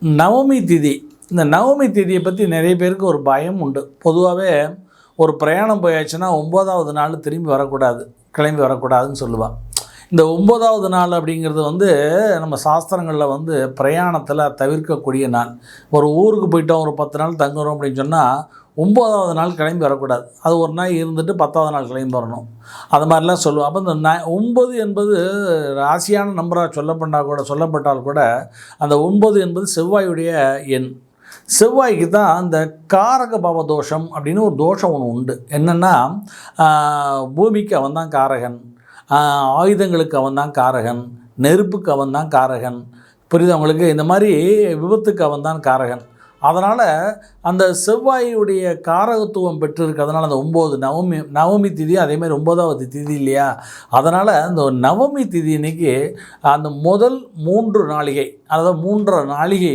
நவமி திதி. இந்த நவமி திதியை பற்றி நிறைய பேருக்கு ஒரு பயம் உண்டு. பொதுவாகவே ஒரு பிரயாணம் போயாச்சுன்னா 9வது நாள் திரும்பி வரக்கூடாது, கிளம்பி வரக்கூடாதுன்னு சொல்லுவாள். இந்த 9வது நாள் அப்படிங்கிறது நம்ம சாஸ்திரங்களில் பிரயாணத்தில் தவிர்க்கக்கூடிய நாள். ஒரு ஊருக்கு போயிட்டோம், ஒரு 10 நாள் தங்குறோம் அப்படின்னு சொன்னால் 9வது நாள் கிளம்பி வரக்கூடாது. அது ஒரு நாள் இருந்துட்டு 10வது நாள் கிளம்பி வரணும். அது மாதிரிலாம் சொல்லுவோம். அப்போ இந்த 9 என்பது ராசியான நம்பராக சொல்லப்பட்டால் கூட அந்த 9 என்பது செவ்வாயுடைய எண். செவ்வாய்க்கு தான் இந்த காரக பாவ தோஷம் அப்படின்னு ஒரு தோஷம் ஒன்று உண்டு. என்னென்னா, பூமிக்கு அவன் தான் காரகன், ஆயுதங்களுக்கு அவன் தான் காரகன், நெருப்புக்கு அவன் தான் காரகன், புரியுது அவங்களுக்கு? இந்த மாதிரி விபத்துக்கு அவன் தான் காரகன். அதனால் அந்த செவ்வாயுடைய காரகத்துவம் பெற்றிருக்கு. அதனால் அந்த 9 நவமி திதி அதேமாதிரி 9வது திதி இல்லையா? அதனால் அந்த நவமி திதி அன்றைக்கி அந்த முதல் 3 நாளிகை, அதாவது 3.5 நாளிகை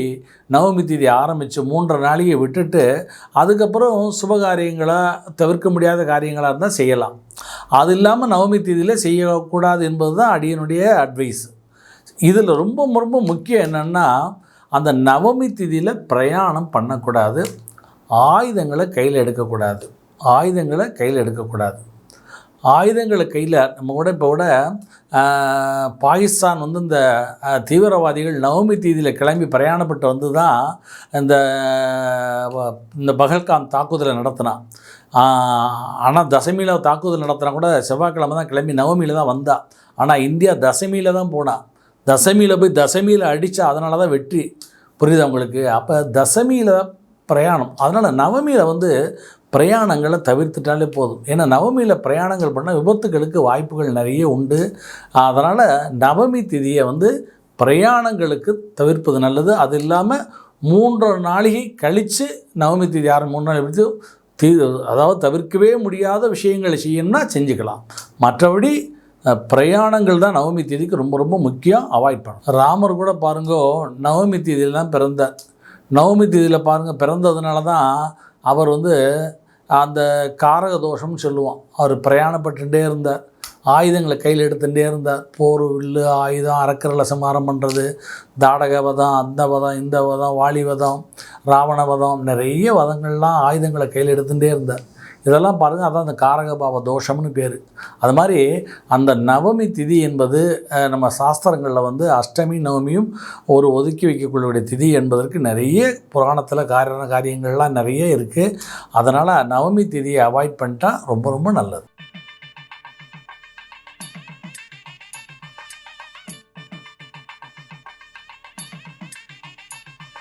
நவமி திதி ஆரம்பித்து 3.5 நாளிகை விட்டுட்டு அதுக்கப்புறம் சுபகாரியங்களை தவிர்க்க முடியாத காரியங்களாக இருந்தால் செய்யலாம். அது இல்லாமல் நவமி திதியில் செய்யக்கூடாது என்பது தான் அடியனுடைய அட்வைஸ். இதில் ரொம்ப ரொம்ப முக்கியம் என்னென்னா, அந்த நவமி திதியில் பிரயாணம் பண்ணக்கூடாது, ஆயுதங்களை கையில் எடுக்கக்கூடாது. ஆயுதங்களை கையில் நம்ம கூட பாகிஸ்தான் இந்த தீவிரவாதிகள் நவமி திதியில் கிளம்பி பிரயாணப்பட்டு வந்து தான் இந்த பகல்காம் தாக்குதலை நடத்தினான். ஆனால் தசமியில் தாக்குதல் நடத்தினா கூட செவ்வாய்க்கிழமை தான் கிளம்பி நவமியில் தான் வந்தான். ஆனால் இந்தியா தசமியில் தான் போனான். தசமியில் அடித்தா, அதனால தான் வெற்றி. புரியுது அவங்களுக்கு? அப்போ தசமியில் பிரயாணம். அதனால் நவமியில் பிரயாணங்களை தவிர்த்துட்டாலே போதும். ஏன்னா நவமியில் பிரயாணங்கள் பண்ணால் விபத்துகளுக்கு வாய்ப்புகள் நிறைய உண்டு. அதனால் நவமி திதியை பிரயாணங்களுக்கு தவிர்ப்பது நல்லது. அது இல்லாமல் 3 நாளிகை கழித்து நவமி திதி 3 நாள் எடுத்து அதாவது தவிர்க்கவே முடியாத விஷயங்களை செய்யணும்னா செஞ்சுக்கலாம். மற்றபடி பிரயாணங்கள் தான் நவமி தேதிக்கு ரொம்ப ரொம்ப முக்கியம். அவாய்ட் பண்ணணும். ராமர் கூட பாருங்கோ நவமி தேதியில் தான் பிறந்தார். நவமி தேதியில் பாருங்கள், பிறந்ததுனால தான் அவர் அந்த காரக தோஷம்னு சொல்லுவோம். அவர் பிரயாணப்பட்டுகிட்டே இருந்தார், ஆயுதங்களை கையில் எடுத்துகிட்டே இருந்தார். போர், வில்லு, ஆயுதம், அரக்கர்களை சமாரம் பண்ணுறது, தாடக வதம், அந்த வதம், இந்த வதம், வாலி வதம், ராவண வதம், நிறைய வதங்கள்லாம் ஆயுதங்களை கையில் எடுத்துகிட்டே இருந்தார். இதெல்லாம் பாருங்கள், அதான் அந்த காரகபாவ தோஷம்னு பேர். அது மாதிரி அந்த நவமி திதி என்பது நம்ம சாஸ்திரங்களில் அஷ்டமி நவமியும் ஒரு ஒதுக்கி வைக்கக்கூடிய திதி என்பதற்கு நிறைய புராணத்தில் காரியங்கள்லாம் நிறைய இருக்குது. அதனால் நவமி திதியை அவாய்ட் பண்ணிட்டா ரொம்ப ரொம்ப நல்லது.